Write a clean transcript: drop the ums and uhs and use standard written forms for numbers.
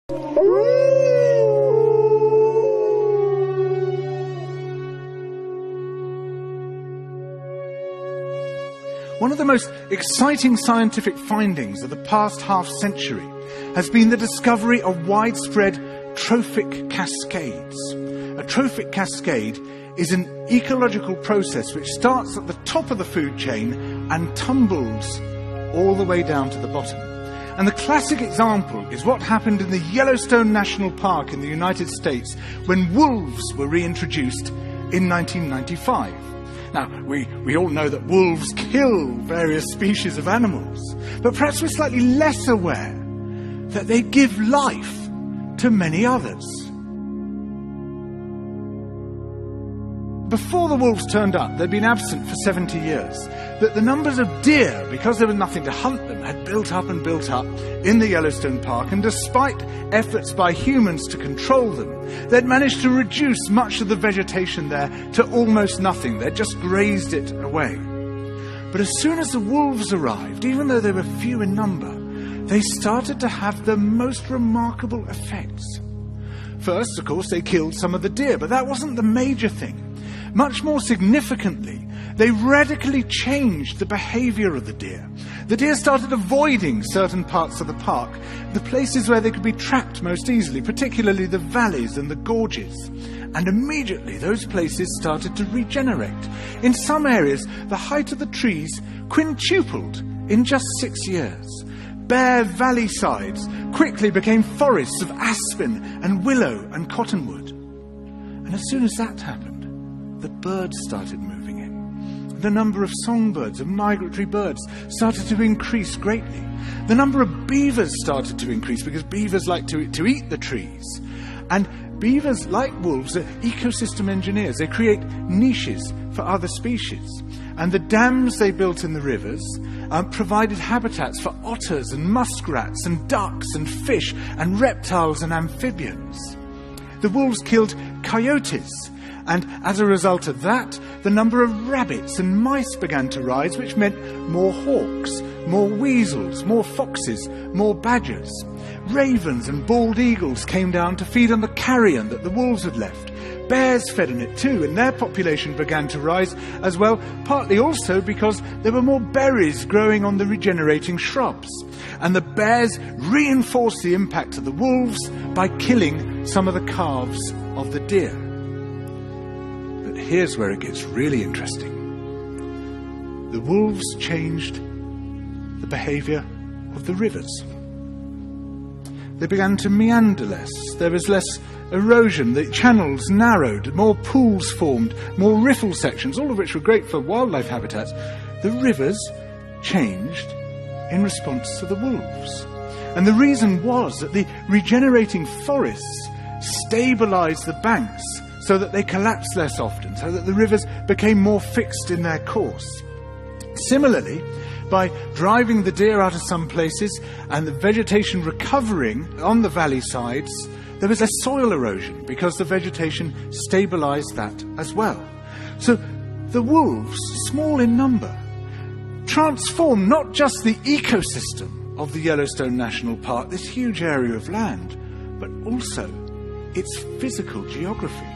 One of the most exciting scientific findings of the past half-century has been the discovery of widespread trophic cascades. A trophic cascade is an ecological process which starts at the top of the food chain and tumbles all the way down to the bottom. And the classic example is what happened in the Yellowstone National Park in the United States when wolves were reintroduced in 1995. Now, we all know that wolves kill various species of animals, but perhaps we're slightly less aware that they give life to many others. Before the wolves turned up, they'd been absent for 70 years. That the numbers of deer, because there was nothing to hunt them, had built up in the Yellowstone Park, and despite efforts by humans to control them, they'd managed to reduce much of the vegetation there to almost nothing. They'd just grazed it away. But as soon as the wolves arrived, even though they were few in number, they started to have the most remarkable effects. First, of course, they killed some of the deer, but that wasn't the major thing. Much more significantly, they radically changed the behavior of the deer. The deer started avoiding certain parts of the park, the places where they could be trapped most easily, particularly the valleys and the gorges. And immediately those places started to regenerate. In some areas, the height of the trees quintupled in just 6 years. Bare valley sides quickly became forests of aspen and willow and cottonwood. And as soon as that happened, the birds started moving in. The number of songbirds and migratory birds started to increase greatly. The number of beavers started to increase because beavers like to eat the trees. And beavers, like wolves, are ecosystem engineers. They create niches for other species. And the dams they built in the rivers provided habitats for otters and muskrats and ducks and fish and reptiles and amphibians. The wolves killed coyotes, and as a result of that, the number of rabbits and mice began to rise, which meant more hawks, more weasels, more foxes, more badgers. Ravens and bald eagles came down to feed on the carrion that the wolves had left. Bears fed on it too, and their population began to rise as well, partly also because there were more berries growing on the regenerating shrubs. And the bears reinforced the impact of the wolves by killing some of the calves of the deer. But here's where it gets really interesting. The wolves changed the behavior of the rivers. They began to meander less. There was less erosion. The channels narrowed. More pools formed. More riffle sections, all of which were great for wildlife habitats. The rivers changed in response to the wolves. And the reason was that the regenerating forests stabilized the banks so that they collapsed less often, so that the rivers became more fixed in their course. Similarly, by driving the deer out of some places and the vegetation recovering on the valley sides, there was less soil erosion because the vegetation stabilized that as well. So the wolves, small in number, transformed not just the ecosystem of the Yellowstone National Park, this huge area of land, but also its physical geography.